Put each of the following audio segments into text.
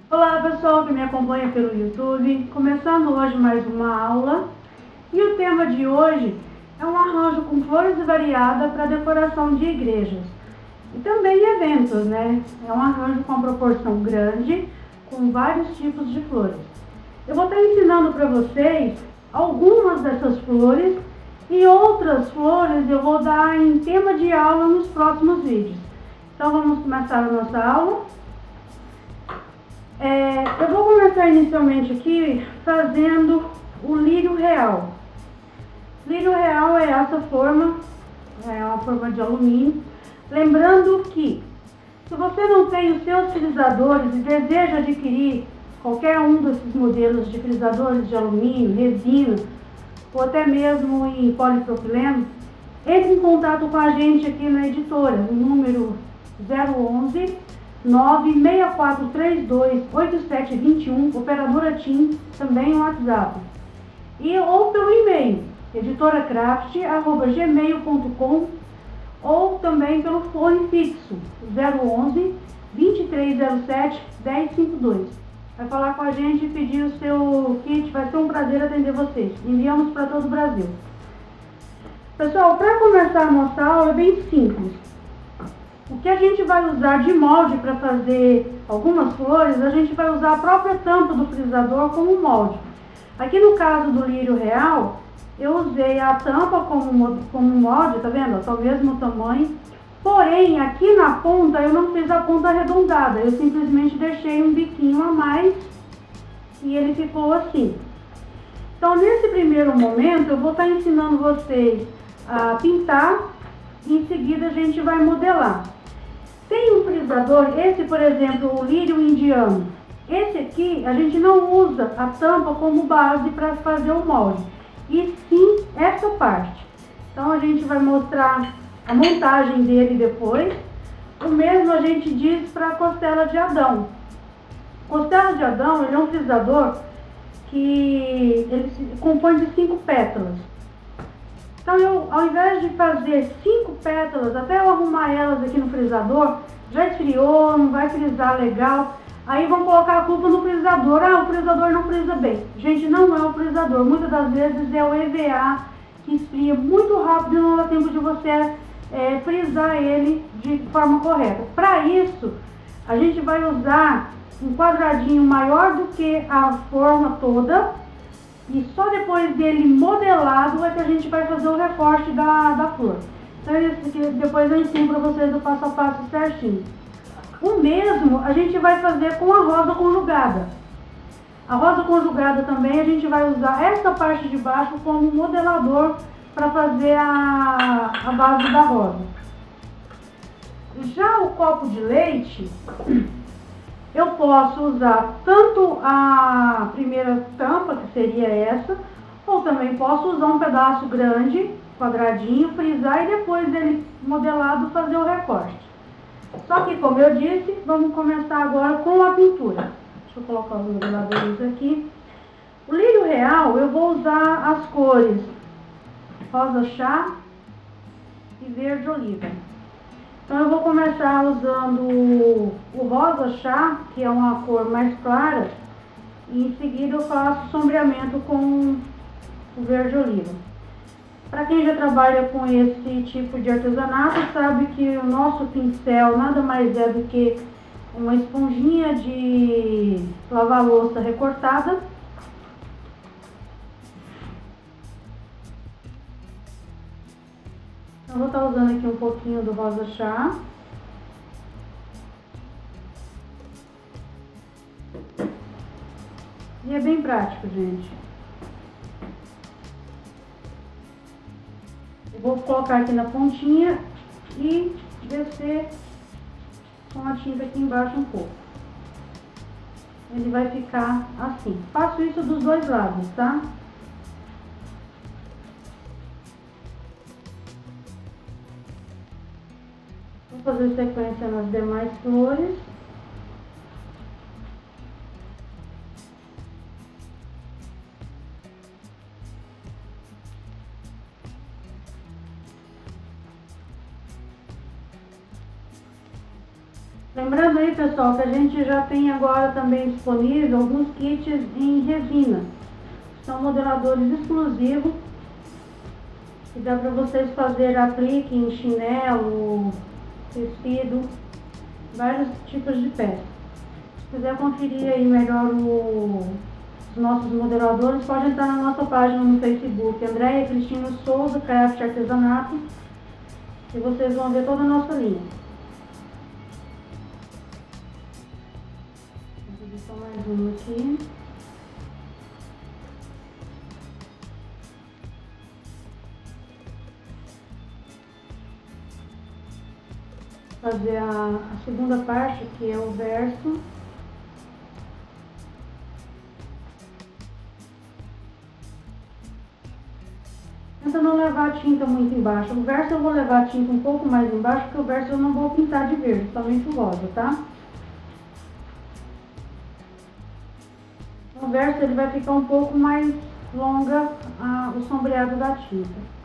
Olá pessoal que me acompanha pelo YouTube, começando hoje mais uma aula, e o tema de hoje é um arranjo com flores variadas para decoração de igrejas e também eventos, né? É um arranjo com uma proporção grande, com vários tipos de flores. Eu vou estar ensinando para vocês algumas dessas flores e outras flores eu vou dar em tema de aula nos próximos vídeos. Então vamos começar a nossa aula. Eu vou começar inicialmente aqui fazendo o lírio real. Lírio real é essa forma, é uma forma de alumínio. Lembrando que, se você não tem os seus frisadores e deseja adquirir qualquer um desses modelos de frisadores de alumínio, resina, ou até mesmo em polipropileno, entre em contato com a gente aqui na editora, no número 011 964328721, operadora TIM, também no WhatsApp. Ou pelo e-mail, editoracraft@gmail.com, ou também pelo fone fixo, 011 2307 1052. Vai falar com a gente e pedir o seu kit, vai ser um prazer atender vocês. Enviamos para todo o Brasil. Pessoal, para começar a nossa aula é bem simples. O que a gente vai usar de molde para fazer algumas flores, a gente vai usar a própria tampa do frisador como molde. Aqui no caso do lírio real, eu usei a tampa como molde, tá vendo? Tá o mesmo tamanho. Porém, aqui na ponta, eu não fiz a ponta arredondada. Eu simplesmente deixei um biquinho a mais e ele ficou assim. Então, nesse primeiro momento, eu vou estar ensinando vocês a pintar e em seguida a gente vai modelar. Tem um frisador, esse por exemplo, o lírio indiano. Esse aqui a gente não usa a tampa como base para fazer o molde, e sim essa parte. Então a gente vai mostrar a montagem dele depois. O mesmo a gente diz para a costela de Adão. Costela de Adão, ele é um frisador que ele se compõe de 5 pétalas. Então eu, ao invés de fazer 5 pétalas, até eu arrumar elas aqui no frisador, já esfriou, não vai frisar legal, aí vão colocar a culpa no frisador. Ah, o frisador não frisa bem. Gente, não é o frisador, muitas das vezes é o EVA que esfria muito rápido e não dá tempo de você frisar ele de forma correta. Para isso, a gente vai usar um quadradinho maior do que a forma toda, e só depois dele modelado é que a gente vai fazer o recorte da flor. Então depois eu ensino para vocês o passo a passo certinho. O mesmo a gente vai fazer com a rosa conjugada. A rosa conjugada também a gente vai usar essa parte de baixo como modelador para fazer a base da rosa. Já o copo de leite, eu posso usar tanto a primeira tampa, que seria essa, ou também posso usar um pedaço grande, quadradinho, frisar e depois dele modelado fazer o recorte. Só que, como eu disse, vamos começar agora com a pintura. Deixa eu colocar os modeladores aqui. O lírio real eu vou usar as cores rosa chá e verde oliva. Então eu vou começar usando o rosa chá, que é uma cor mais clara, e em seguida eu faço sombreamento com o verde oliva. Para quem já trabalha com esse tipo de artesanato, sabe que o nosso pincel nada mais é do que uma esponjinha de lavar louça recortada. Eu vou estar usando aqui um pouquinho do rosa chá. E é bem prático, gente. Eu vou colocar aqui na pontinha e descer com a tinta aqui embaixo um pouco. Ele vai ficar assim. Faço isso dos dois lados, tá? Vou fazer sequência nas demais flores. Lembrando aí, pessoal, que a gente já tem agora também disponível alguns kits em resina. São modeladores exclusivos que dá para vocês fazer aplique em chinelo, tecido, vários tipos de peça. Se quiser conferir aí melhor os nossos modeladores, pode entrar na nossa página no Facebook, Andréia Cristina Souza Craft Artesanato, e vocês vão ver toda a nossa linha. Só mais um aqui. Fazer a segunda parte, que é o verso. Tenta não levar a tinta muito embaixo. O verso eu vou levar a tinta um pouco mais embaixo, porque o verso eu não vou pintar de verde, somente o rosa, tá? O verso ele vai ficar um pouco mais longa o sombreado da tinta.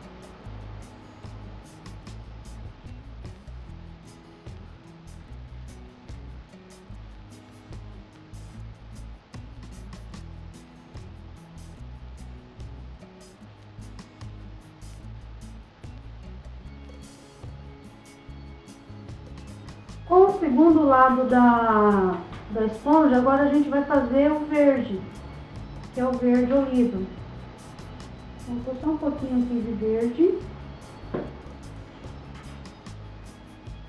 Com o segundo lado da esponja, agora a gente vai fazer o verde, que é o verde oliva. Vou pôr só um pouquinho aqui de verde.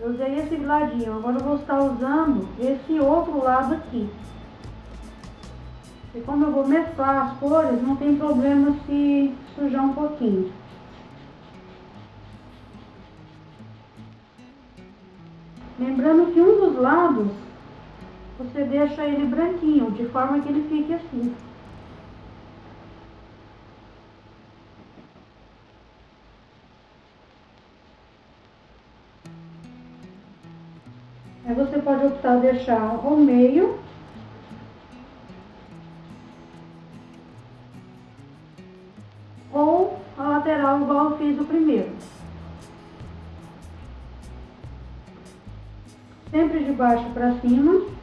Eu usei esse ladinho, agora eu vou estar usando esse outro lado aqui. E como eu vou mesclar as cores, não tem problema se sujar um pouquinho. Lembrando que um dos lados, você deixa ele branquinho, de forma que ele fique assim. Aí você pode optar deixar ao meio. Ou a lateral, igual eu fiz o primeiro. Sempre de baixo para cima.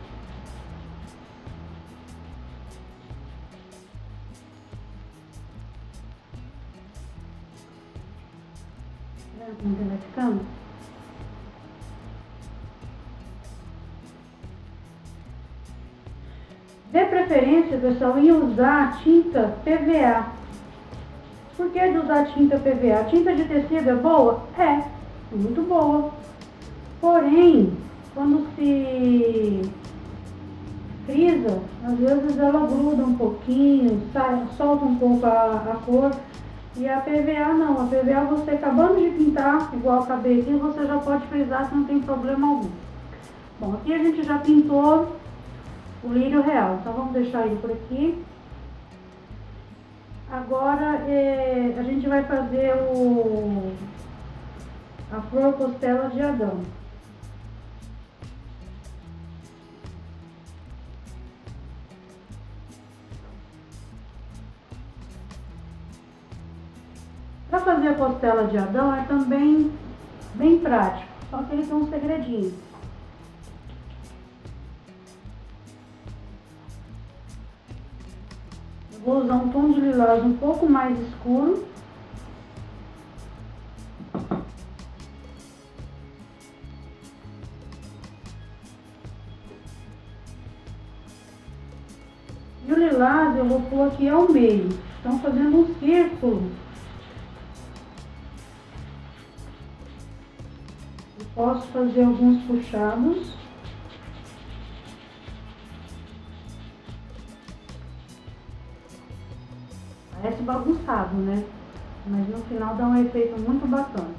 Como vai ficando? Dê preferência, pessoal, em usar tinta PVA. Por que de usar tinta PVA? Tinta de tecido é boa? É, muito boa. Porém, quando se frisa, às vezes ela gruda um pouquinho, solta um pouco a cor. E a PVA não, a PVA você acabando de pintar, igual eu acabei aqui, você já pode frisar que não tem problema algum. Bom, aqui a gente já pintou o lírio real, então vamos deixar ele por aqui. Agora a gente vai fazer a flor costela de Adão. Para fazer a costela de Adão é também bem prático, só que ele tem um segredinho. Eu vou usar um tom de lilás um pouco mais escuro. E o lilás eu vou pôr aqui ao meio, então fazendo um círculo. Posso fazer alguns puxados. Parece bagunçado, né? Mas no final dá um efeito muito bacana.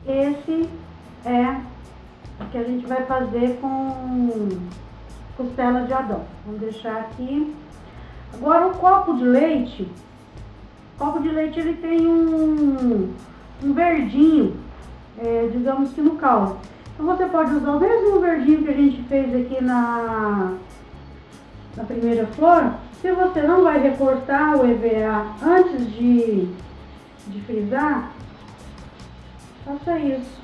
Esse é o que a gente vai fazer com costela de Adão. Vamos deixar aqui. Agora o copo de leite. O copo de leite ele tem um verdinho, digamos que no caldo. Então você pode usar o mesmo verdinho que a gente fez aqui na primeira flor. Se você não vai recortar o EVA antes de frisar, faça isso.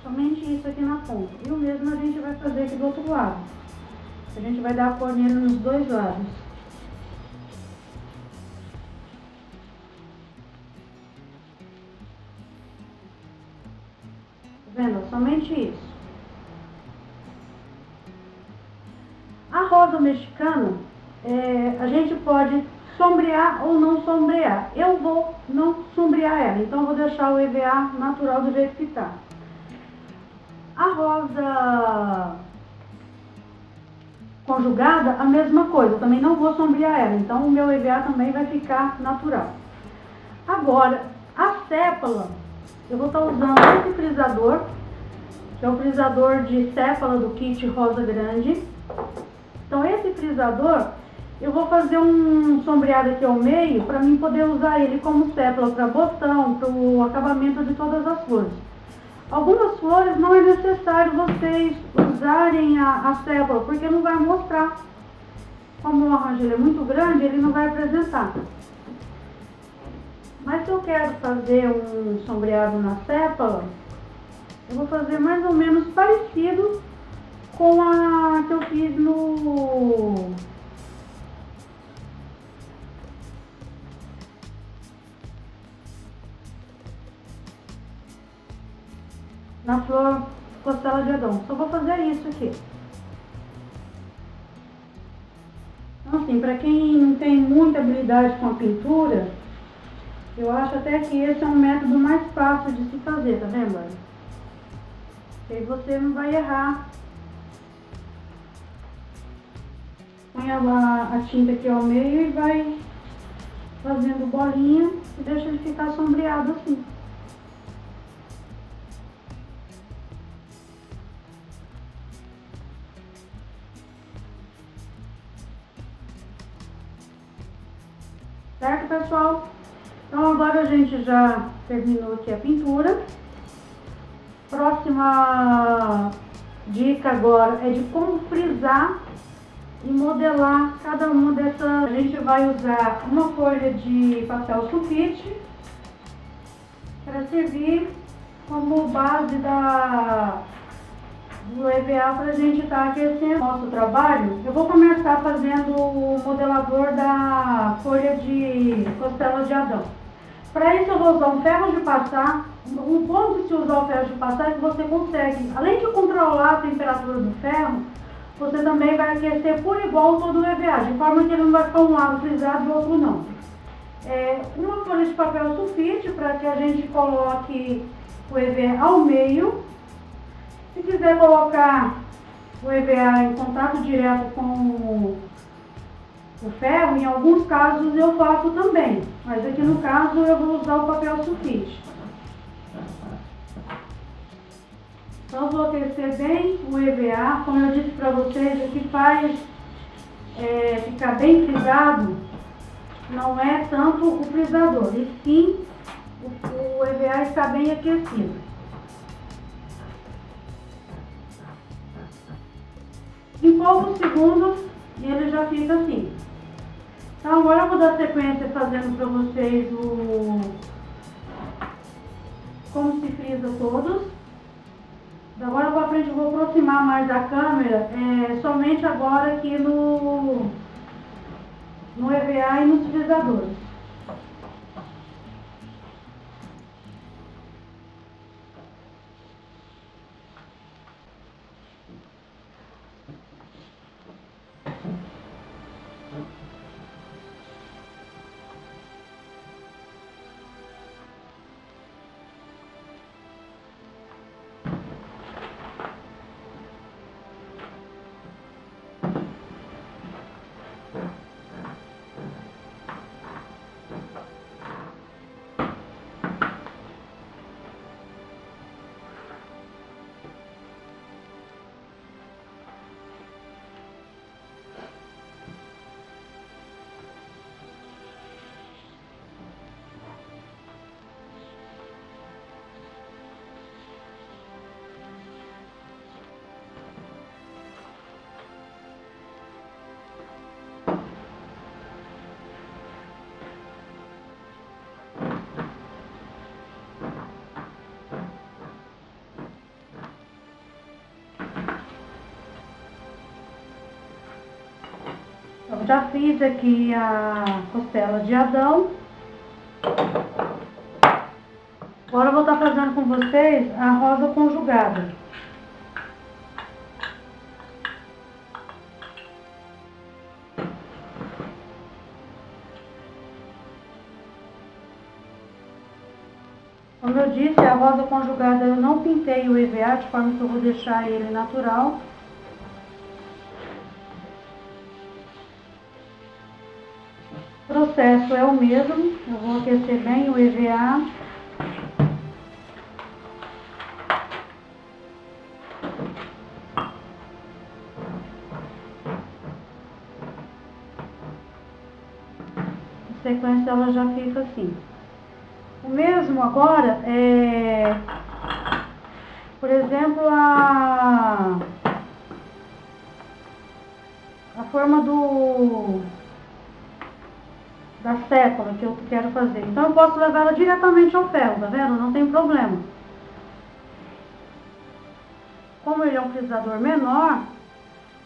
Somente isso aqui na ponta. E o mesmo a gente vai fazer aqui do outro lado. A gente vai dar a cor nele nos dois lados. Tá vendo? Somente isso. A rosa mexicana, a gente pode sombrear ou não sombrear. Eu vou não sombrear ela, então eu vou deixar o EVA natural do jeito que está. A rosa conjugada, a mesma coisa, eu também não vou sombrear ela, então o meu EVA também vai ficar natural. Agora, a sépala, eu vou estar usando esse frisador, que é o frisador de sépala do kit Rosa Grande. Então esse frisador, eu vou fazer um sombreado aqui ao meio, para mim poder usar ele como sépala para botão, para o acabamento de todas as flores. Algumas flores não é necessário vocês usarem a sépala, porque não vai mostrar. Como o arranjo ele é muito grande, ele não vai apresentar. Mas se eu quero fazer um sombreado na sépala, eu vou fazer mais ou menos parecido com a que eu fiz na flor costela de Adão. Só vou fazer isso aqui. Então, assim, para quem não tem muita habilidade com a pintura, eu acho até que esse é um método mais fácil de se fazer, tá vendo? Aí você não vai errar. Põe a tinta aqui ao meio e vai fazendo bolinha e deixa ele ficar sombreado assim. Certo, pessoal? Então agora a gente já terminou aqui a pintura. Próxima dica agora é de como frisar e modelar cada uma dessas. A gente vai usar uma folha de papel sulfite para servir como base do EVA para a gente estar aquecendo nosso trabalho. Eu vou começar fazendo o modelador da folha de costela de Adão. Para isso eu vou usar um ferro de passar. Um ponto de se usar o ferro de passar é que você consegue, além de controlar a temperatura do ferro, você também vai aquecer por igual todo o EVA, de forma que ele não vai ficar um lado frisado e o outro não. Uma folha de papel sulfite para que a gente coloque o EVA ao meio. Se quiser colocar o EVA em contato direto com o ferro, em alguns casos eu faço também, mas aqui no caso eu vou usar o papel sulfite. Então vou aquecer bem o EVA, como eu disse para vocês, o que faz ficar bem frisado não é tanto o frisador, e sim o EVA está bem aquecido. Em poucos segundos ele já fica assim. Então agora eu vou dar sequência fazendo para vocês como se frisa todos. Da agora para frente eu vou aproximar mais da câmera, somente agora aqui no EVA e nos frisadores. já fiz aqui a costela de Adão. Agora eu vou estar fazendo com vocês a rosa conjugada. Como eu disse, a rosa conjugada eu não pintei o EVA, de forma que eu vou deixar ele natural. O processo é o mesmo, eu vou aquecer bem o EVA. Em sequência ela já fica assim. O mesmo agora é, por exemplo, a forma da sécula que eu quero fazer. Então eu posso levar ela diretamente ao ferro, tá vendo? Não tem problema. Como ele é um frisador menor,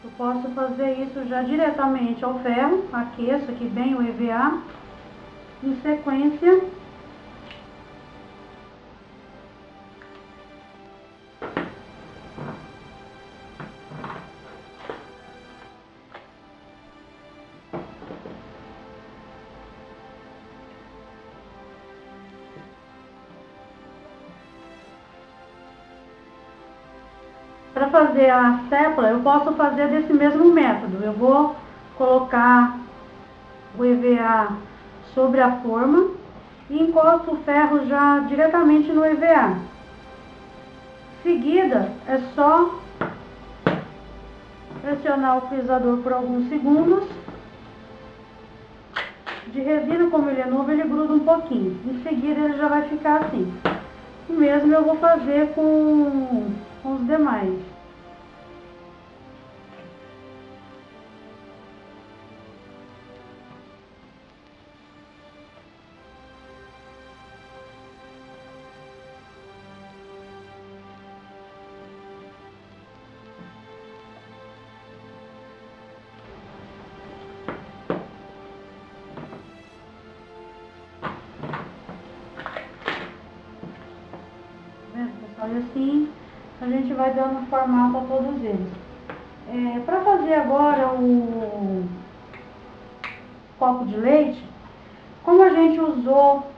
eu posso fazer isso já diretamente ao ferro. Aqueço aqui bem o EVA. Em sequência, para fazer a sécula, eu posso fazer desse mesmo método. Eu vou colocar o EVA sobre a forma e encosto o ferro já diretamente no EVA. Em seguida, é só pressionar o frisador por alguns segundos. De resina, como ele é novo, ele gruda um pouquinho. Em seguida, ele já vai ficar assim. O mesmo eu vou fazer com os demais. E assim a gente vai dando formato a todos eles. Para fazer agora o copo de leite, como a gente usou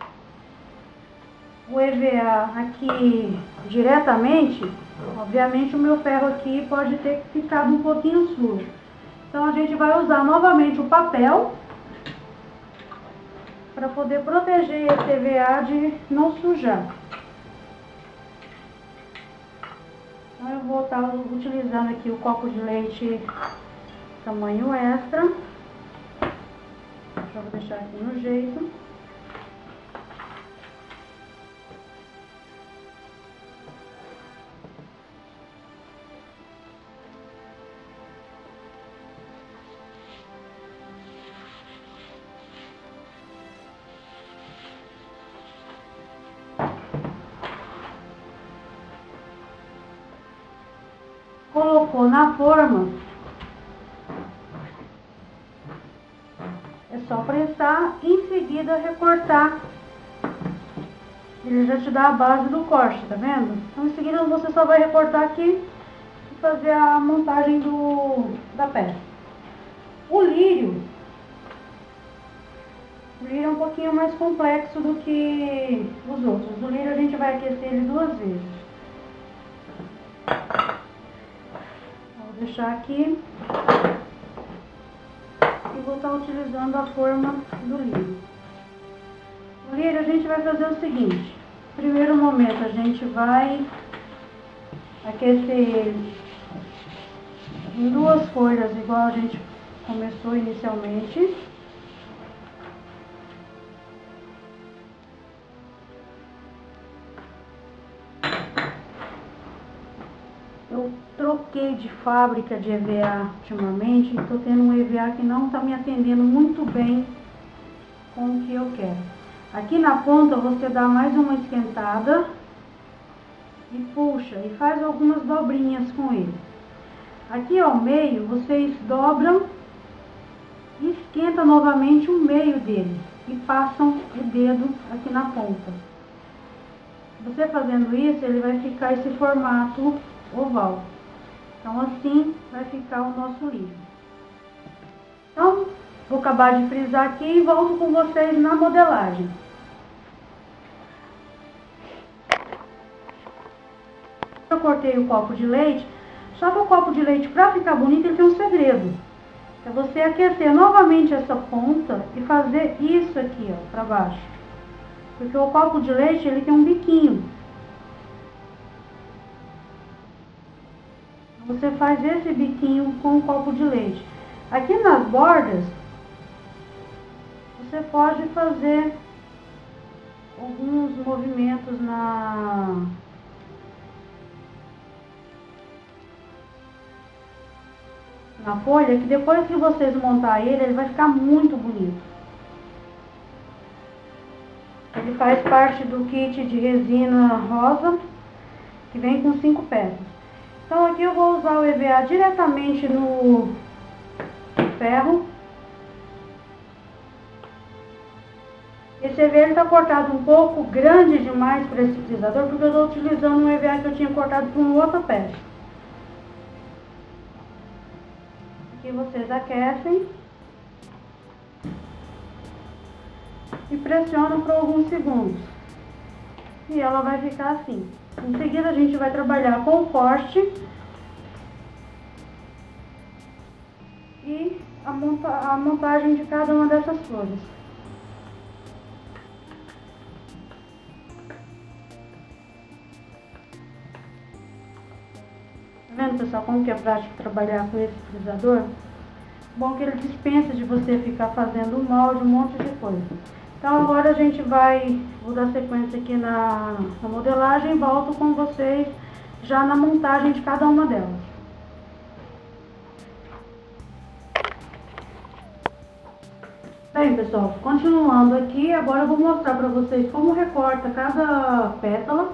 o EVA aqui diretamente, obviamente o meu ferro aqui pode ter ficado um pouquinho sujo. Então a gente vai usar novamente o papel para poder proteger esse EVA de não sujar. Então eu vou estar utilizando aqui o copo de leite tamanho extra. Já vou deixar aqui no jeito. Colocou na forma, é só pressar e em seguida recortar. Ele já te dá a base do corte, tá vendo? Então em seguida você só vai recortar aqui e fazer a montagem da peça. O lírio é um pouquinho mais complexo do que os outros. O lírio a gente vai aquecer ele 2 vezes. Vou deixar aqui e vou estar utilizando a forma do lírio. O lírio a gente vai fazer o seguinte: no primeiro momento a gente vai aquecer ele em 2 folhas, igual a gente começou inicialmente. Eu troquei de fábrica de EVA ultimamente e estou tendo um EVA que não está me atendendo muito bem com o que eu quero. Aqui na ponta você dá mais uma esquentada e puxa e faz algumas dobrinhas com ele. Aqui ao meio vocês dobram e esquenta novamente o meio dele e passam o dedo aqui na ponta. Você fazendo isso, ele vai ficar esse formato oval. Então assim vai ficar o nosso livro. Então, vou acabar de frisar aqui e volto com vocês na modelagem. Eu cortei o copo de leite, só que o copo de leite, para ficar bonito, ele tem um segredo. É você aquecer novamente essa ponta e fazer isso aqui, ó, para baixo. Porque o copo de leite, ele tem um biquinho. Você faz esse biquinho com o copo de leite. Aqui nas bordas, você pode fazer alguns movimentos na folha, que depois que vocês montar ele vai ficar muito bonito. Ele faz parte do kit de resina rosa, que vem com 5 peças. Então aqui eu vou usar o EVA diretamente no ferro. Esse EVA está cortado um pouco grande demais para esse frisador, porque eu estou utilizando um EVA que eu tinha cortado para uma outra peça. Aqui vocês aquecem e pressionam por alguns segundos. E ela vai ficar assim. Em seguida a gente vai trabalhar com o corte e a montagem de cada uma dessas flores. Tá vendo, pessoal, como que é prático trabalhar com esse frisador? Bom que ele dispensa de você ficar fazendo um molde, um monte de coisa. Então agora a gente vou dar sequência aqui na modelagem e volto com vocês já na montagem de cada uma delas. Bem, pessoal, continuando aqui, agora eu vou mostrar para vocês como recorta cada pétala.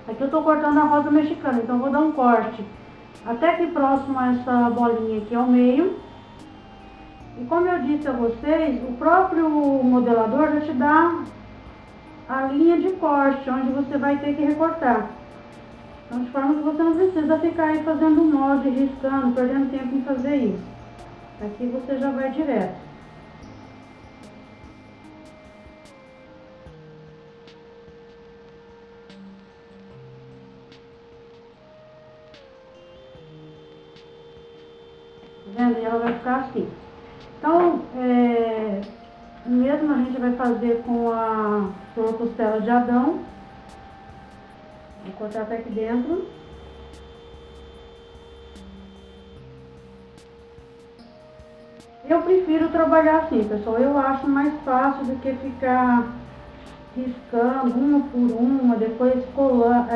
Aqui eu estou cortando a rosa mexicana, então eu vou dar um corte até que próximo a essa bolinha aqui ao meio. E como eu disse a vocês, o próprio modelador já te dá a linha de corte, onde você vai ter que recortar. Então, de forma que você não precisa ficar aí fazendo molde, riscando, perdendo tempo em fazer isso. Aqui você já vai direto. Tá vendo? E ela vai ficar assim. Então, mesmo a gente vai fazer com a flor costela de Adão. Vou cortar até aqui dentro. Eu prefiro trabalhar assim, pessoal. Eu acho mais fácil do que ficar riscando uma por uma, depois colar,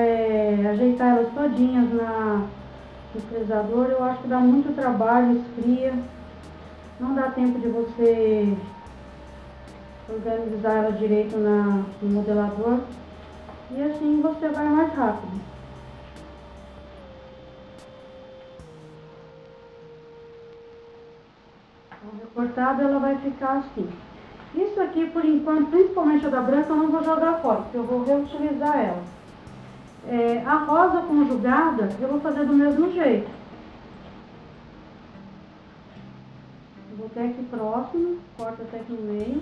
ajeitar elas todinhas no frisador. Eu acho que dá muito trabalho, esfria. Não dá tempo de você organizar ela direito no modelador. E assim você vai mais rápido. Então, recortada ela vai ficar assim. Isso aqui, por enquanto, principalmente a da branca, eu não vou jogar fora, porque eu vou reutilizar ela. A rosa conjugada, eu vou fazer do mesmo jeito. Vou até aqui próximo, corto até aqui no meio.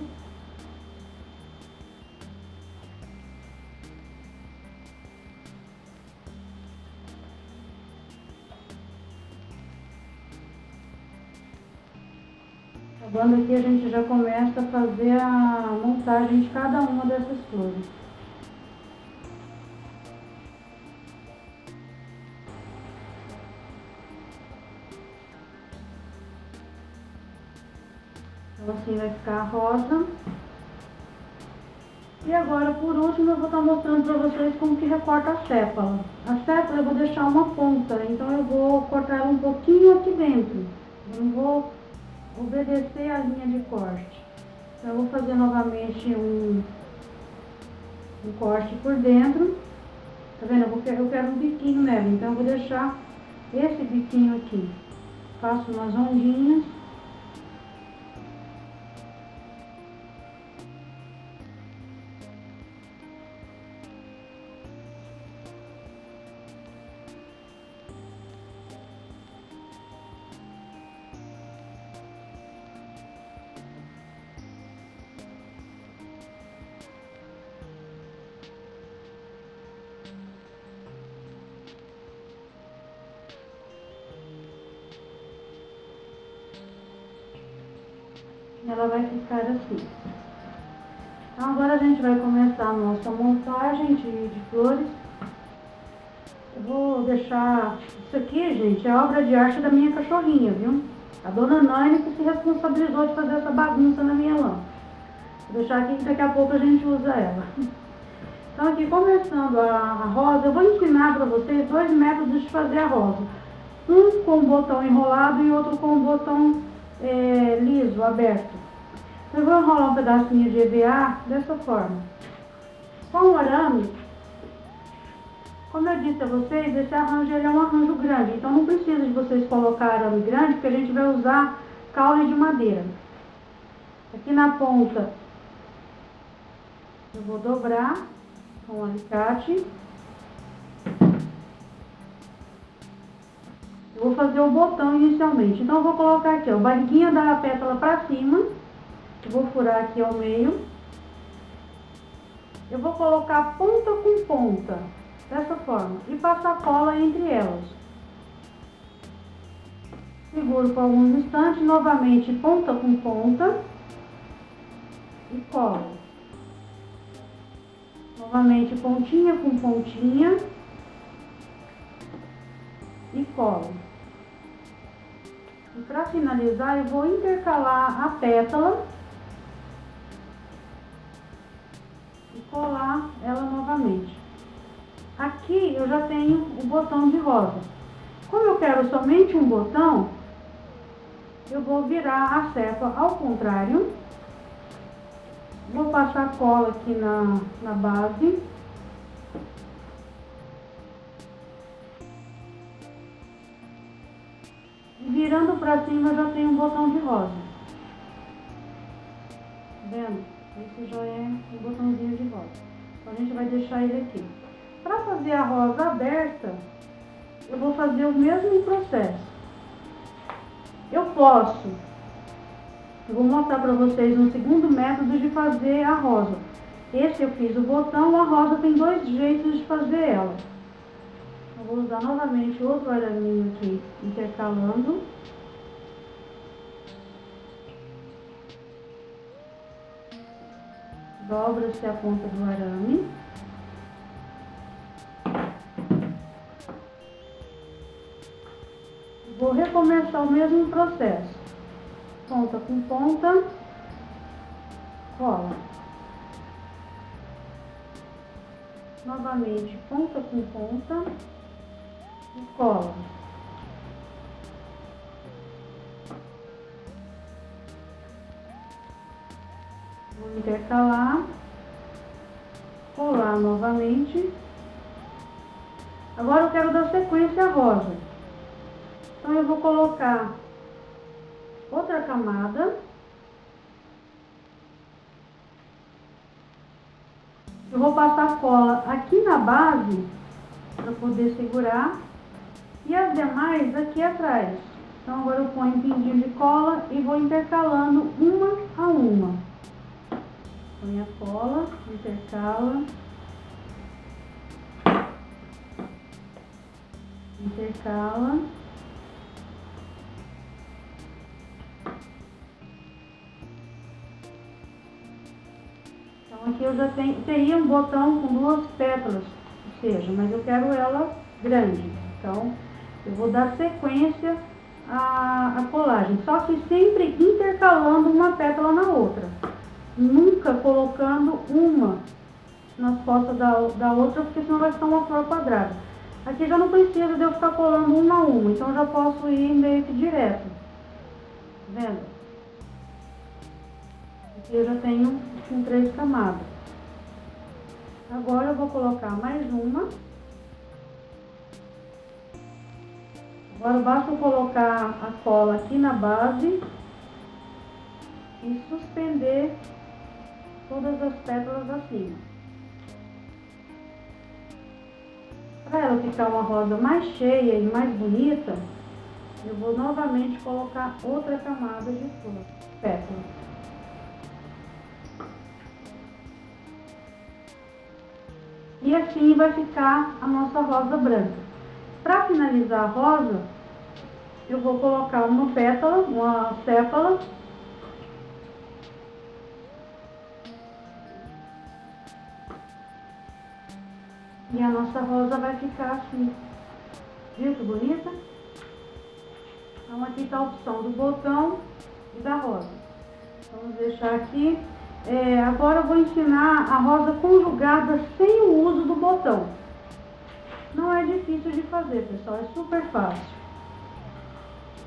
Acabando aqui, a gente já começa a fazer a montagem de cada uma dessas flores. Então assim vai ficar a rosa. E agora, por último, eu vou estar mostrando para vocês como que recorta a sépala. A sépala eu vou deixar uma ponta, então eu vou cortar ela um pouquinho aqui dentro. Eu não vou obedecer a linha de corte. Então eu vou fazer novamente um corte por dentro. Tá vendo? Eu quero um biquinho nela, então eu vou deixar esse biquinho aqui. Faço umas ondinhas. Ela vai ficar assim. Então agora a gente vai começar a nossa montagem de flores. Eu vou deixar... Isso aqui, gente, é obra de arte da minha cachorrinha, viu? A dona Nani que se responsabilizou de fazer essa bagunça na minha lã. Vou deixar aqui que daqui a pouco a gente usa ela. Então aqui, começando a rosa, eu vou ensinar para vocês 2 métodos de fazer a rosa. Um com o botão enrolado e outro com o botão liso, aberto. Eu vou enrolar um pedacinho de EVA dessa forma. Com o arame, como eu disse a vocês, esse arranjo ele é um arranjo grande. Então não precisa de vocês colocar arame grande, porque a gente vai usar caule de madeira. Aqui na ponta, eu vou dobrar com o alicate. Eu vou fazer o botão inicialmente. Então eu vou colocar aqui, ó, a barriguinha da pétala para cima. Eu vou furar aqui ao meio. Eu vou colocar ponta com ponta, dessa forma, e passar cola entre elas. Seguro por alguns instantes, novamente ponta com ponta e colo. Novamente pontinha com pontinha e colo. E para finalizar, eu vou intercalar a pétala e colar ela novamente. Aqui eu já tenho o botão de rosa. Como eu quero somente um botão, eu vou virar a cepa ao contrário. Vou passar cola aqui na base. E virando para cima eu já tenho um botão de rosa. Tá vendo? Esse já é um botãozinho de rosa. Então a gente vai deixar ele aqui. Para fazer a rosa aberta, eu vou fazer o mesmo processo. Eu vou mostrar para vocês um segundo método de fazer a rosa. Esse eu fiz o botão, a rosa tem 2 jeitos de fazer ela. Eu vou usar novamente outro araminho aqui, intercalando. Dobra-se a ponta do arame. Vou recomeçar o mesmo processo. Ponta com ponta, cola. Novamente, ponta com ponta e cola. Vou intercalar, colar novamente. Agora eu quero dar sequência à rosa. Então eu vou colocar outra camada. Eu vou passar cola aqui na base para poder segurar e as demais aqui atrás. Então agora eu ponho um pinguinho de cola e vou intercalando uma a uma. Põe a cola, intercala, intercala. Então aqui eu já teria um botão com 2 pétalas, ou seja, mas eu quero ela grande. Então eu vou dar sequência à colagem, só que sempre intercalando uma pétala na outra. Nunca colocando uma nas costas da outra, porque senão vai ficar uma flor quadrada. Aqui já não precisa de eu ficar colando uma a uma, então eu já posso ir meio que direto. Tá vendo? Aqui eu já tenho com 3 camadas. Agora eu vou colocar mais uma. Agora basta eu colocar a cola aqui na base e suspender todas as pétalas assim. Para ela ficar uma rosa mais cheia e mais bonita, eu vou novamente colocar outra camada de flor, pétala. E assim vai ficar a nossa rosa branca. Para finalizar a rosa, eu vou colocar uma pétala, uma sépala, E a nossa rosa vai ficar assim. Viu que bonita? Então aqui está a opção do botão e da rosa. Vamos deixar aqui. Agora eu vou ensinar a rosa conjugada sem o uso do botão. Não é difícil de fazer, pessoal, é super fácil.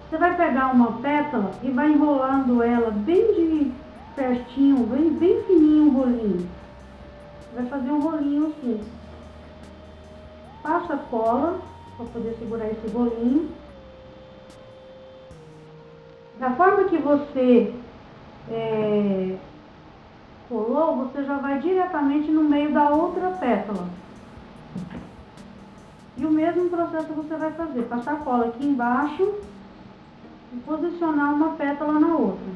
Você vai pegar uma pétala e vai enrolando ela bem de pertinho, bem fininho o rolinho. Vai fazer um rolinho assim. Passa cola para poder segurar esse rolinho. Da forma que você colou, você já vai diretamente no meio da outra pétala. E o mesmo processo você vai fazer, passar cola aqui embaixo e posicionar uma pétala na outra.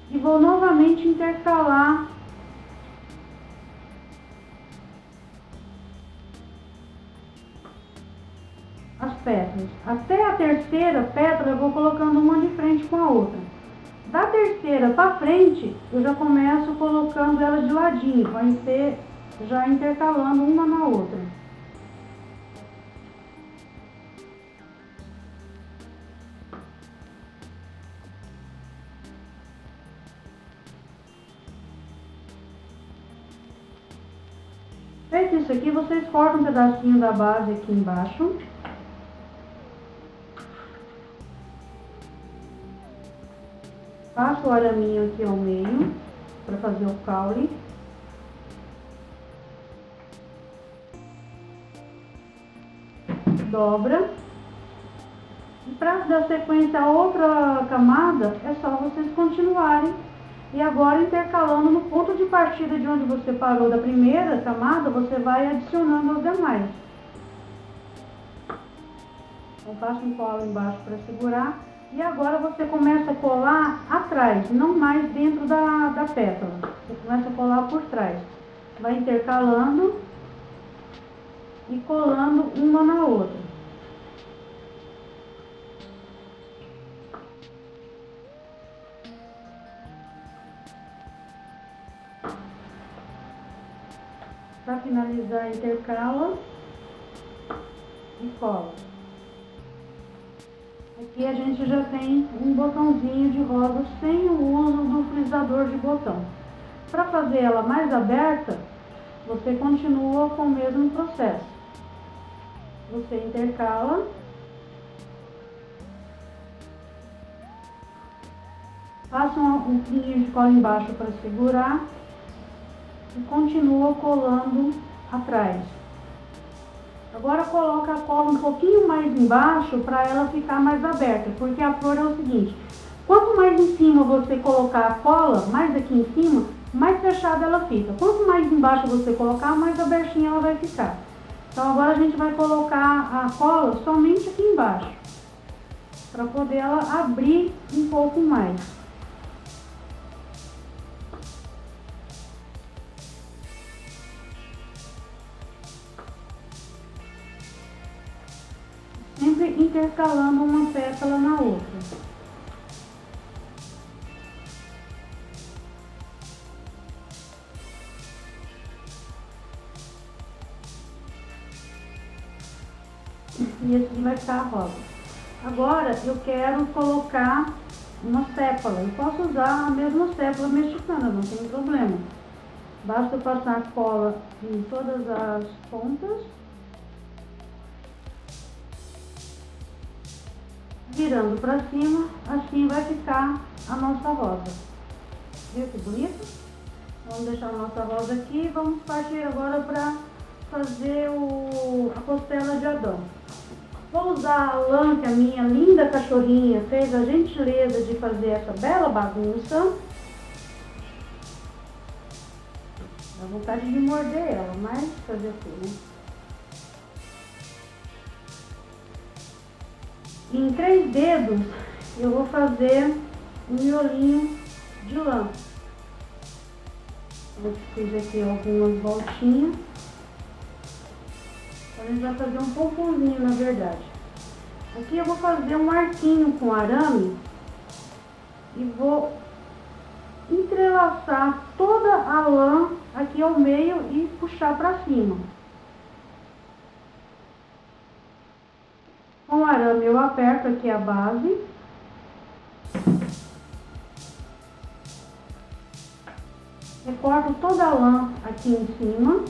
E vou novamente intercalar as pétalas. Até a terceira pétala eu vou colocando uma de frente com a outra. Da terceira para frente, eu já começo colocando elas de ladinho, vai ser já intercalando uma na outra. Feito isso aqui, vocês cortam um pedacinho da base aqui embaixo. Passo o araminho aqui ao meio, para fazer o caule. Dobra. E para dar sequência a outra camada, é só vocês continuarem. E agora, intercalando no ponto de partida de onde você parou da primeira camada, você vai adicionando as demais. Então, passo um cola embaixo para segurar. E agora você começa a colar atrás, não mais dentro da pétala. Você começa a colar por trás. Vai intercalando e colando uma na outra. Para finalizar, intercala e cola. Aqui a gente já tem um botãozinho de rosa sem o uso do frisador de botão. Para fazer ela mais aberta, você continua com o mesmo processo. Você intercala. Passa um pinho de cola embaixo para segurar. E continua colando atrás. Agora coloca a cola um pouquinho mais embaixo para ela ficar mais aberta, porque a flor é o seguinte: quanto mais em cima você colocar a cola, mais aqui em cima, mais fechada ela fica. Quanto mais embaixo você colocar, mais abertinha ela vai ficar. Então agora a gente vai colocar a cola somente aqui embaixo, para poder ela abrir um pouco mais. Sempre intercalando uma pétala na outra. E assim vai ficar a rosa. Agora eu quero colocar uma sépala. Eu posso usar a mesma sépala mexicana, não tem problema. Basta passar cola em todas as pontas. Virando para cima, assim vai ficar a nossa rosa. Viu que bonito? Vamos deixar a nossa rosa aqui e vamos partir agora para fazer a costela de Adão. Vou usar a lã que a minha linda cachorrinha fez a gentileza de fazer essa bela bagunça. Dá vontade de morder ela, mas fazer o quê, né? Em 3 dedos eu vou fazer um miolinho de lã. Eu fiz aqui algumas voltinhas. A gente vai fazer um pomponzinho, na verdade. Aqui eu vou fazer um arquinho com arame e vou entrelaçar entrelaçar toda a lã aqui ao meio e puxar para cima. Com o arame eu aperto aqui a base. Recorto toda a lã aqui em cima.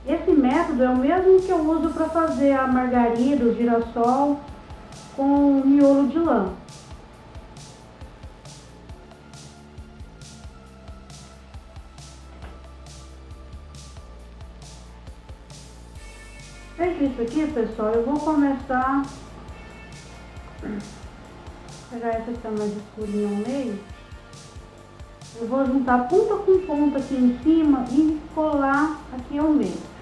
Esse método é o mesmo que eu uso para fazer a margarida, o girassol com miolo de lã. Feito isso aqui, pessoal, eu vou começar a pegar essa que tá mais escurinha ao meio. Eu vou juntar ponta com ponta aqui em cima e colar aqui ao meio.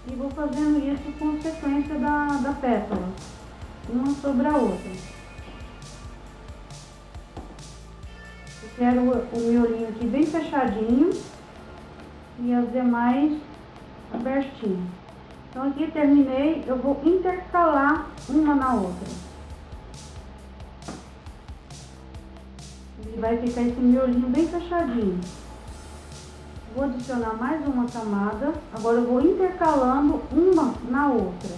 E vou fazendo isso com sequência da pétala, uma sobre a outra. Eu quero o miolinho aqui bem fechadinho e as demais abertinho. Então aqui terminei, eu vou intercalar uma na outra. E vai ficar esse miolinho bem fechadinho. Vou adicionar mais uma camada, agora eu vou intercalando uma na outra.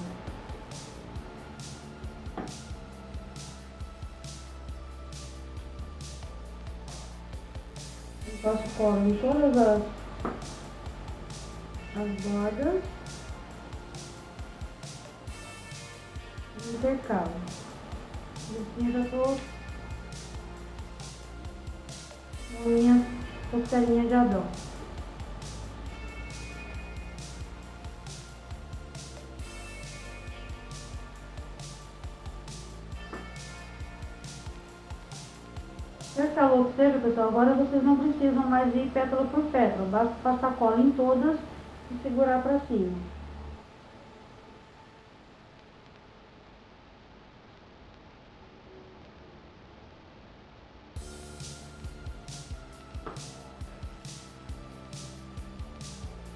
Eu passo cola em todas as bordas. Intercalo. Assim eu já tô com a minha costelinha de adobo. Intercalou que seja, pessoal, agora vocês não precisam mais ir pétala por pétala, basta passar cola em todas e segurar pra cima.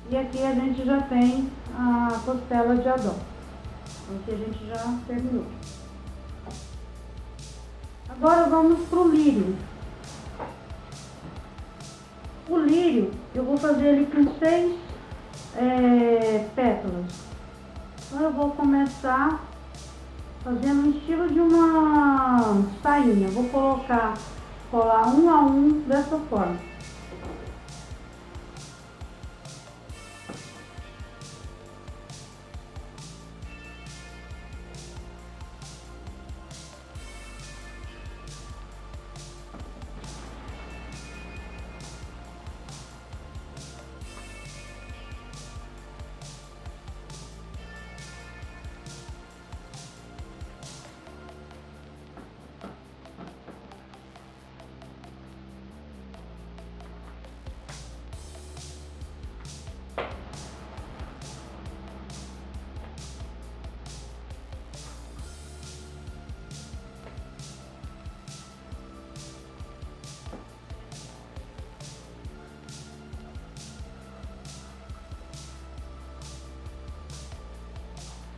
E aqui a gente já tem a costela de adobo. Aqui a gente já terminou. Agora vamos pro lírio. O lírio, eu vou fazer ele com 6 pétalas. Então eu vou começar fazendo um estilo de uma sainha. Vou colar um a um dessa forma.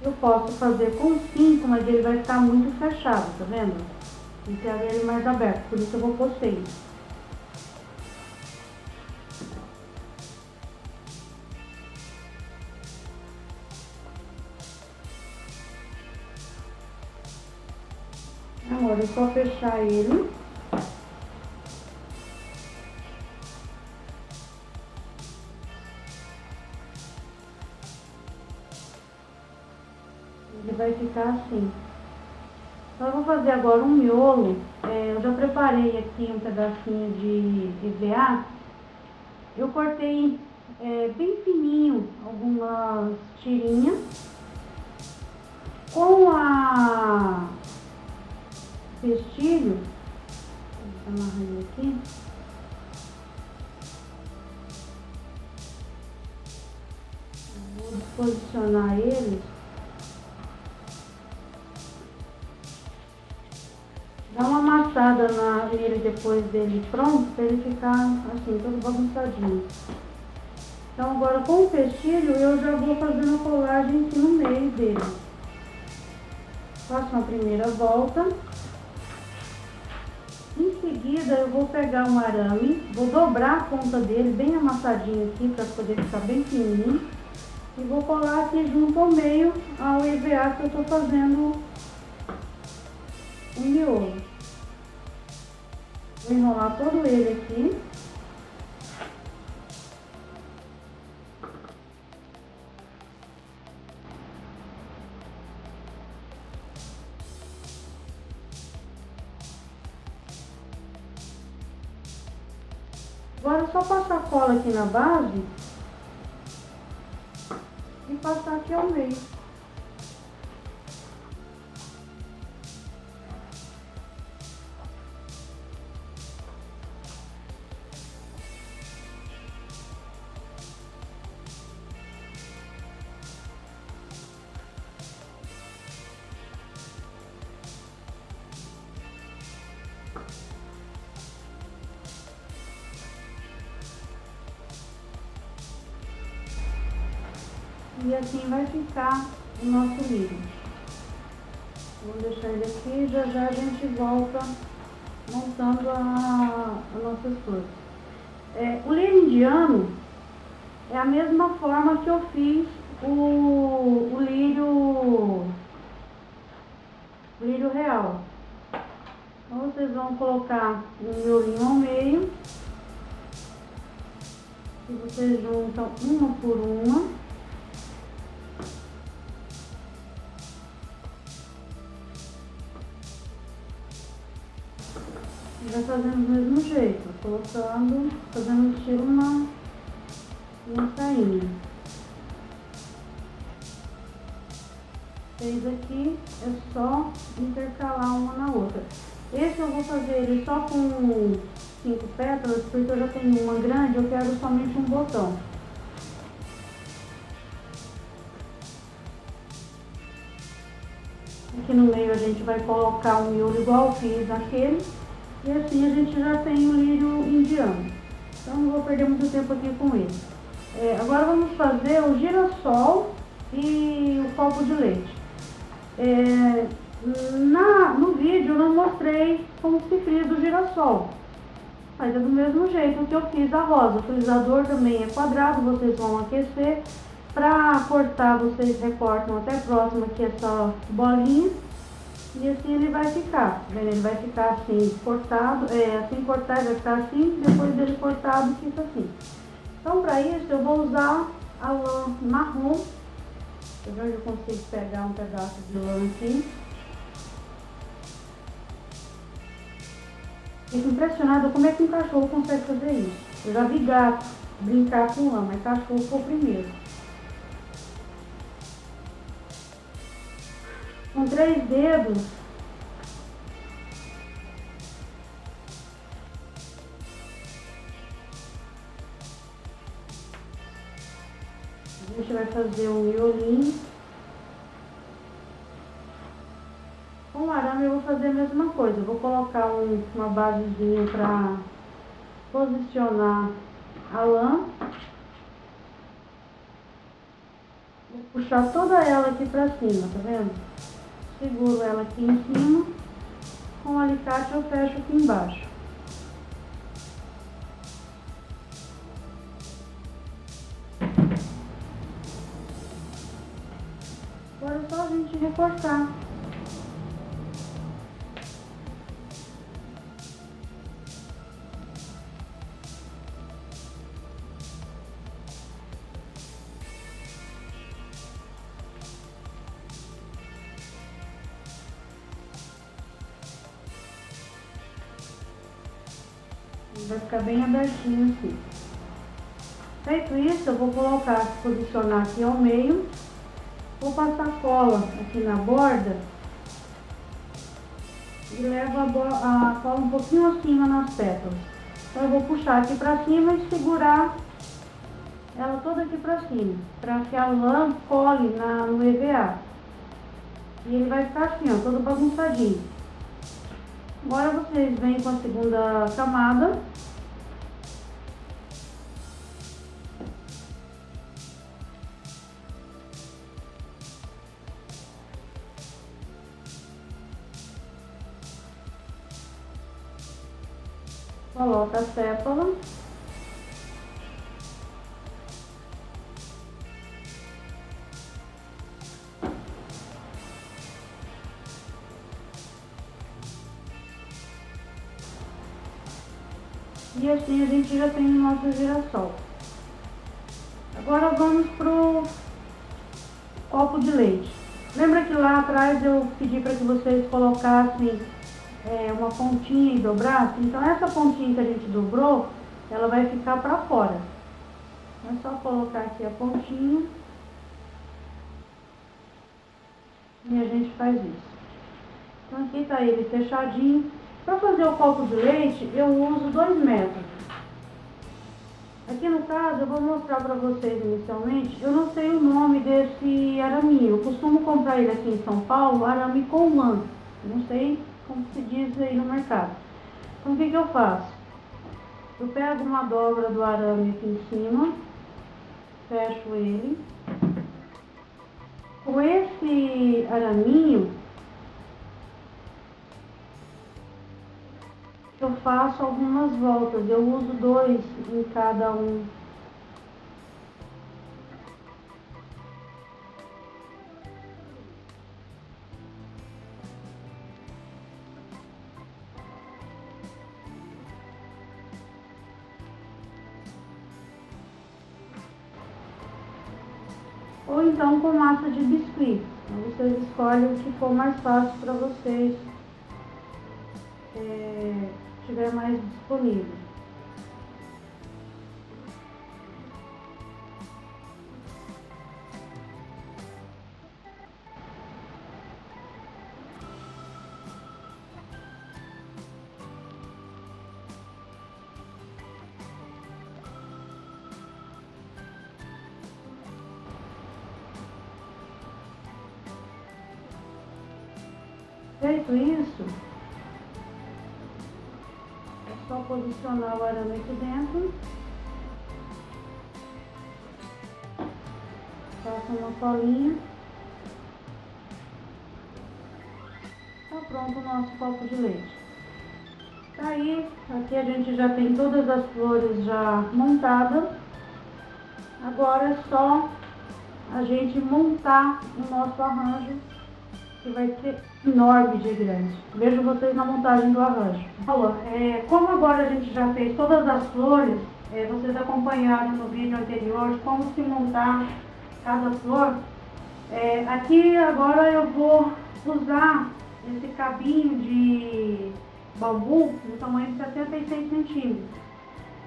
Eu posso fazer com 5, mas ele vai ficar muito fechado, tá vendo? Tem que ter ele mais aberto, por isso eu vou pôr 6. Agora é só fechar ele. Ele vai ficar assim. Então eu vou fazer agora um miolo. Eu já preparei aqui um pedacinho de EVA. Eu cortei bem fininho algumas tirinhas. Com a pestilho, amarrei aqui. Vou posicionar eles. Dá uma amassada nele depois dele pronto, para ele ficar assim, todo bagunçadinho. Então agora com o pestilho eu já vou fazendo a colagem aqui no meio dele. Faço uma primeira volta. Em seguida, eu vou pegar um arame, vou dobrar a ponta dele bem amassadinho aqui para poder ficar bem fininho. E vou colar aqui junto ao meio ao EVA que eu tô fazendo o miolo. Vou enrolar todo ele aqui. Agora é só passar cola aqui na base e passar aqui ao meio. E assim vai ficar o nosso lírio. Vamos deixar ele aqui e já já a gente volta montando as nossas flores. O lírio indiano é a mesma forma que eu fiz o lírio real. Então vocês vão colocar um miolinho ao meio. E vocês juntam uma por uma. E vai fazendo do mesmo jeito, colocando, fazendo estilo uma sainha. Fez aqui, é só intercalar uma na outra. Esse eu vou fazer ele só com 5 pétalas, porque eu já tenho uma grande, eu quero somente um botão. Aqui no meio a gente vai colocar um miolo igual eu fiz naquele. E assim a gente já tem o lírio indiano. Então não vou perder muito tempo aqui com ele. Agora vamos fazer o girassol e o copo de leite. No vídeo eu não mostrei como se frisa o girassol. Mas é do mesmo jeito que eu fiz a rosa. O frisador também é quadrado, vocês vão aquecer. Para cortar, vocês recortam até próximo aqui essa bolinha. E assim ele vai ficar, ele vai ficar assim cortado, assim cortado vai ficar assim, depois dele cortado fica assim. Então para isso eu vou usar a lã marrom, eu já consigo pegar um pedaço de lã aqui. Fico impressionada como é que um cachorro consegue fazer isso. Eu já vi gato brincar com lã, mas cachorro foi o primeiro. Com 3 dedos, a gente vai fazer um miolinho. Com o arame eu vou fazer a mesma coisa, eu vou colocar uma basezinha para posicionar a lã. Vou puxar toda ela aqui para cima, tá vendo? Seguro ela aqui em cima, com o alicate eu fecho aqui embaixo. Agora é só a gente recortar. Vai ficar bem abertinho assim. Feito isso, eu vou colocar, posicionar aqui ao meio. Vou passar cola aqui na borda. E levo a cola um pouquinho acima nas pétalas. Então eu vou puxar aqui pra cima e segurar ela toda aqui pra cima. Pra que a lã cole no EVA. E ele vai ficar assim, ó, todo bagunçadinho. Agora vocês vêm com a segunda camada. Coloca a sépala. E assim a gente já tem o nosso girassol. Agora vamos pro copo de leite. Lembra que lá atrás eu pedi para que vocês colocassem uma pontinha e dobrassem? Então essa pontinha que a gente dobrou, ela vai ficar para fora. É só colocar aqui a pontinha e a gente faz isso. Então aqui tá ele fechadinho. Para fazer o copo de leite, eu uso 2 metros. Aqui no caso, eu vou mostrar para vocês inicialmente. Eu não sei o nome desse araminho. Eu costumo comprar ele aqui em São Paulo, arame com lã. Não sei como se diz aí no mercado. Então o que eu faço? Eu pego uma dobra do arame aqui em cima, fecho ele. Com esse araminho, eu faço algumas voltas, eu uso 2 em cada um. Ou então com massa de biscuit. Então vocês escolhem o que for mais fácil para vocês, tiver mais disponível. Feito isso, é só posicionar o arame aqui dentro. Passa uma colinha. Tá pronto o nosso copo de leite. Tá aí, aqui a gente já tem todas as flores já montadas. Agora é só a gente montar o nosso arranjo, que vai ser enorme de grande. Vejo vocês na montagem do arranjo. Como agora a gente já fez todas as flores, vocês acompanharam no vídeo anterior como se montar cada flor. Aqui agora eu vou usar esse cabinho de bambu no tamanho de 66 centímetros.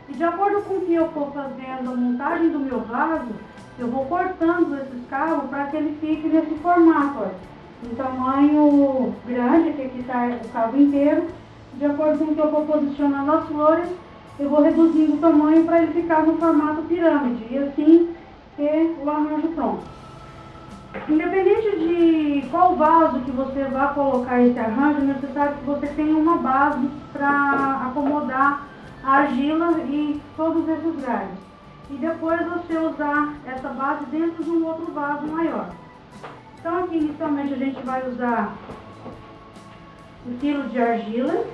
E de acordo com o que eu for fazendo a montagem do meu vaso, eu vou cortando esses cabos para que ele fique nesse formato, ó. Em tamanho grande, que aqui está o cabo inteiro. De acordo com o que eu vou posicionando as flores, eu vou reduzindo o tamanho para ele ficar no formato pirâmide e assim ter o arranjo pronto. Independente de qual vaso que você vai colocar esse arranjo, é necessário que você tenha uma base para acomodar a argila e todos esses galhos. E depois você usar essa base dentro de um outro vaso maior. Então aqui inicialmente a gente vai usar 1 quilo de argila.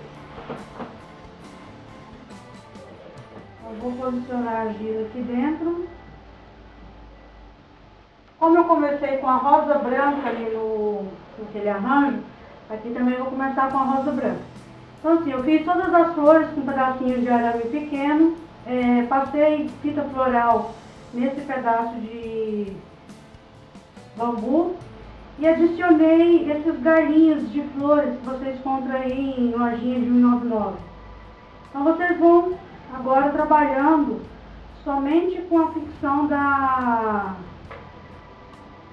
Eu vou posicionar a argila aqui dentro. Como eu comecei com a rosa branca ali naquele arranjo, aqui também eu vou começar com a rosa branca. Então assim, eu fiz todas as flores com pedacinhos de arame pequeno, passei fita floral nesse pedaço de bambu e adicionei esses galinhos de flores que vocês encontram aí em lojinha de 1,99. Então vocês vão agora trabalhando somente com a ficção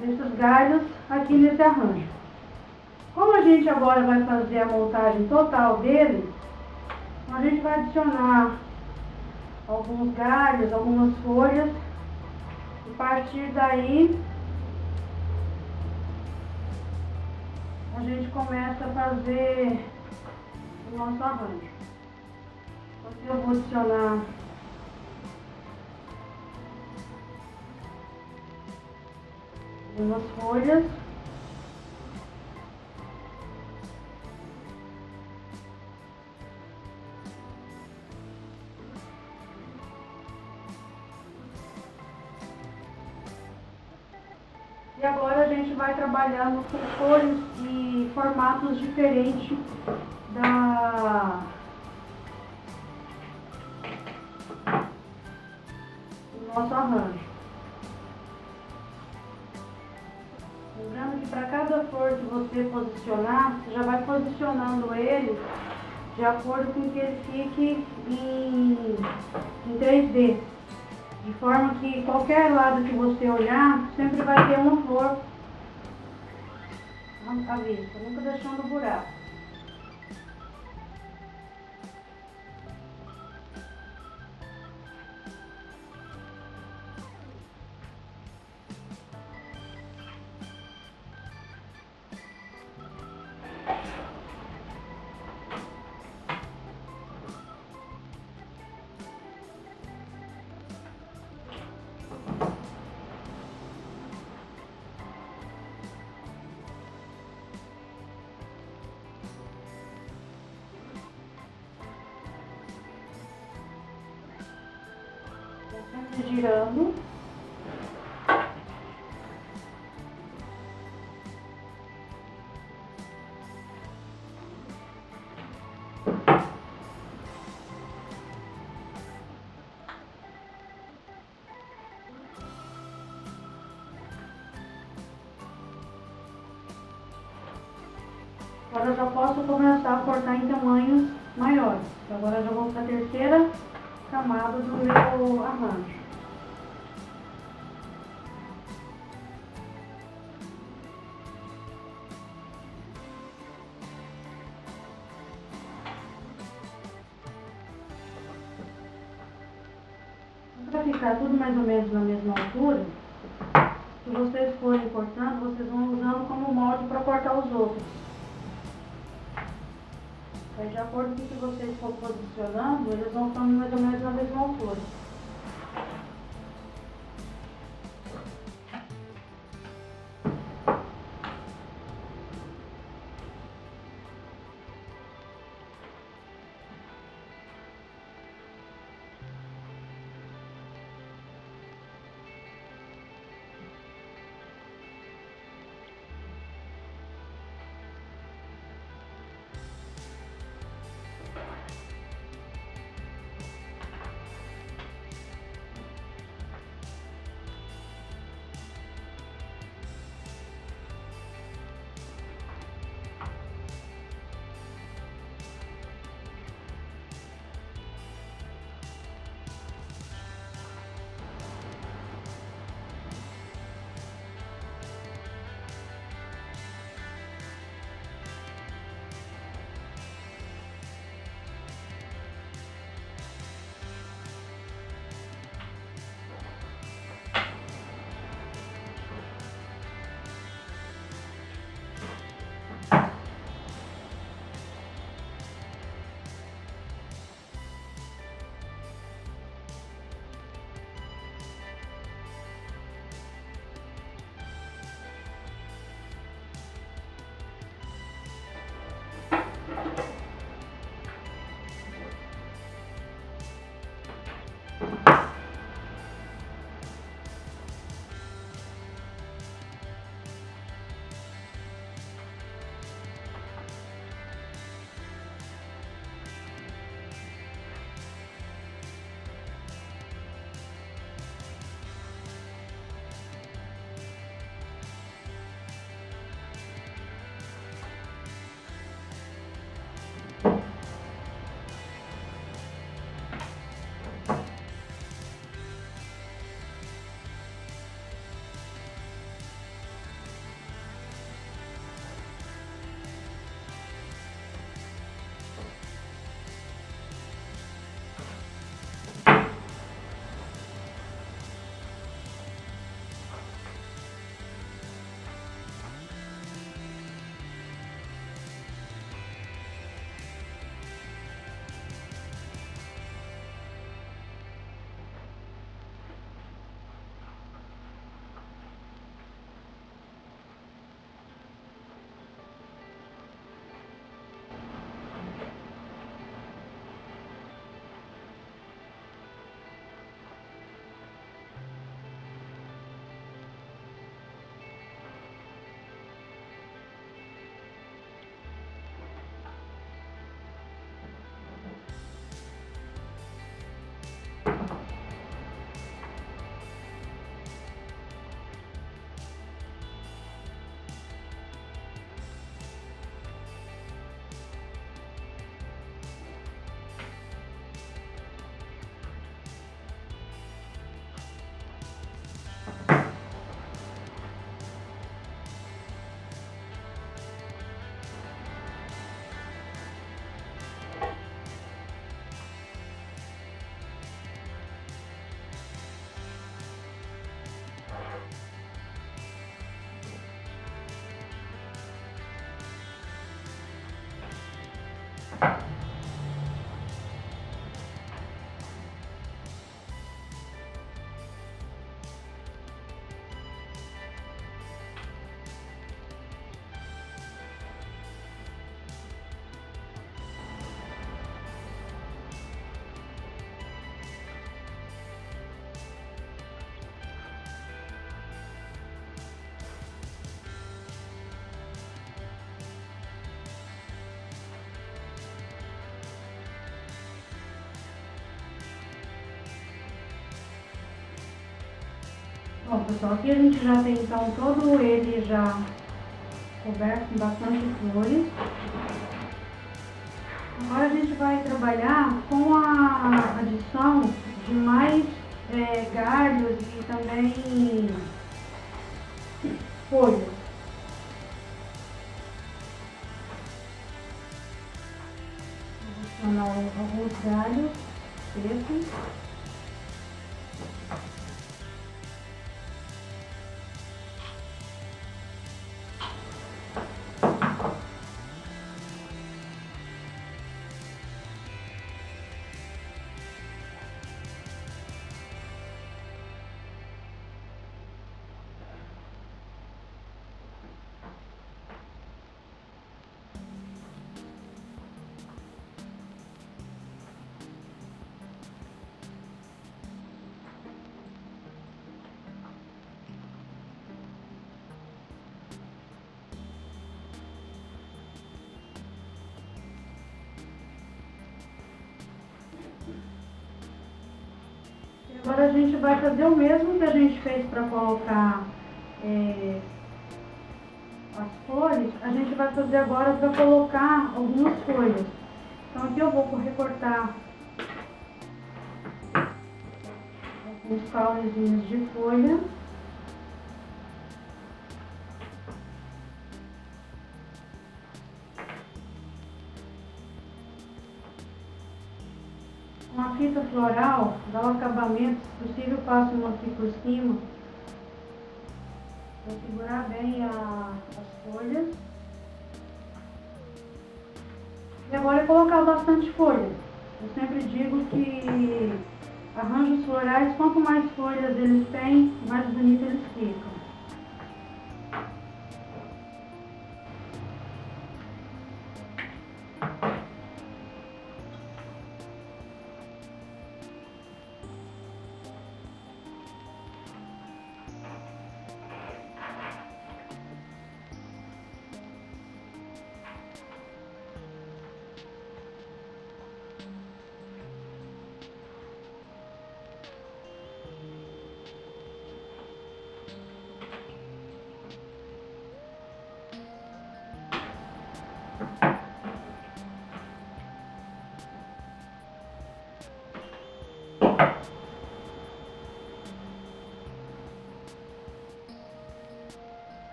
desses galhos aqui nesse arranjo. Como a gente agora vai fazer a montagem total dele, a gente vai adicionar alguns galhos, algumas folhas, e a partir daí a gente começa a fazer o nosso arranjo. Aqui eu vou adicionar algumas folhas. E agora a gente vai trabalhando com cores e formatos diferentes do nosso arranjo. Lembrando que para cada flor que você posicionar, você já vai posicionando ele de acordo com que ele fique em 3D. De forma que qualquer lado que você olhar, sempre vai ter uma flor à vista, nunca deixando buraco. Sempre girando. Agora eu já posso começar a cortar em tamanhos maiores. Agora eu já vou para a terceira camada do meu arranjo. Para ficar tudo mais ou menos na mesma altura, se vocês forem cortando, vocês vão usando como molde para cortar os outros. Aí, de acordo com o que vocês for posicionando, eles vão ficando mais ou menos na mesma altura. Bom, pessoal, aqui a gente já tem então todo ele já coberto com bastante flores. Agora a gente vai trabalhar com a adição de mais galhos e também folhas. Vou adicionar alguns galhos secos. Agora a gente vai fazer o mesmo que a gente fez para colocar as flores, a gente vai fazer agora para colocar algumas folhas. Então aqui eu vou recortar alguns caulezinhos de folha. Com a fita floral, dá o acabamento, se possível passo uma aqui por cima, para segurar bem as folhas. E agora é colocar bastante folha. Eu sempre digo que arranjos florais, quanto mais folhas eles têm, mais bonitos eles ficam.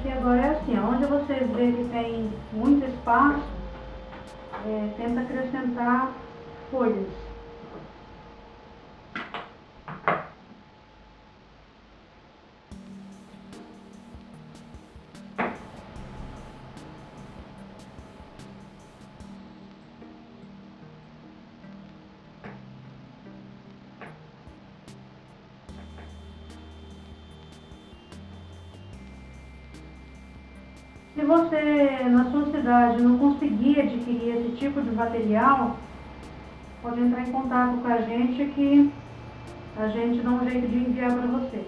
Que agora é assim, onde vocês vê que tem muito espaço, tenta acrescentar folhas. Se você, na sua cidade, não conseguir adquirir esse tipo de material, pode entrar em contato com a gente que a gente dá um jeito de enviar para vocês.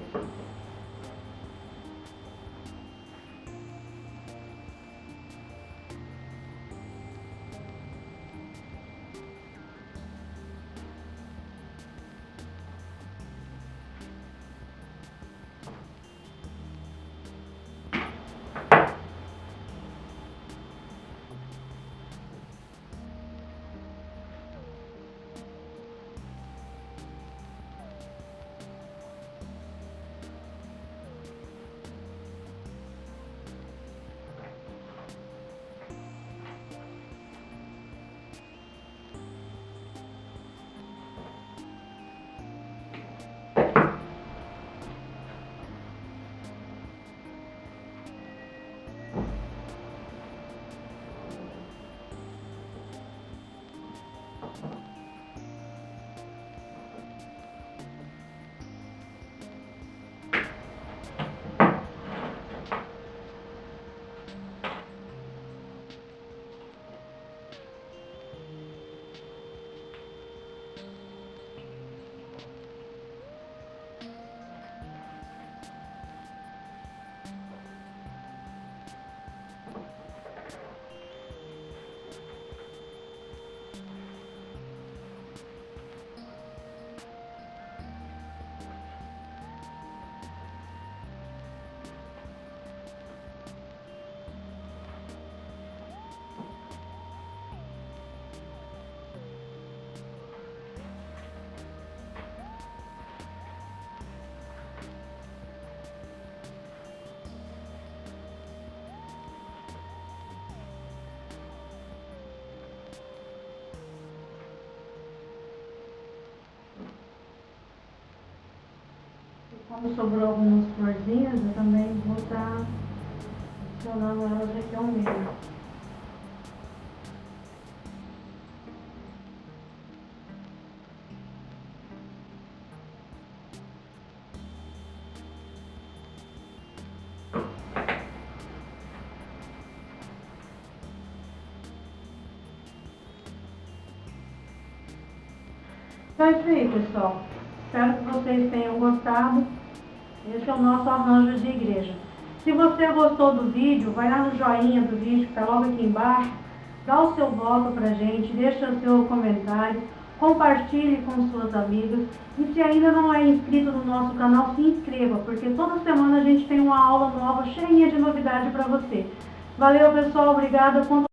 Como sobrou algumas florzinhas, eu também vou estar adicionando elas aqui ao meio. Então é isso aí, pessoal. Espero que vocês tenham gostado. Esse é o nosso arranjo de igreja. Se você gostou do vídeo, vai lá no joinha do vídeo, que está logo aqui embaixo. Dá o seu voto pra gente, deixa o seu comentário, compartilhe com suas amigas. E se ainda não é inscrito no nosso canal, se inscreva, porque toda semana a gente tem uma aula nova, cheinha de novidade para você. Valeu, pessoal. Obrigada.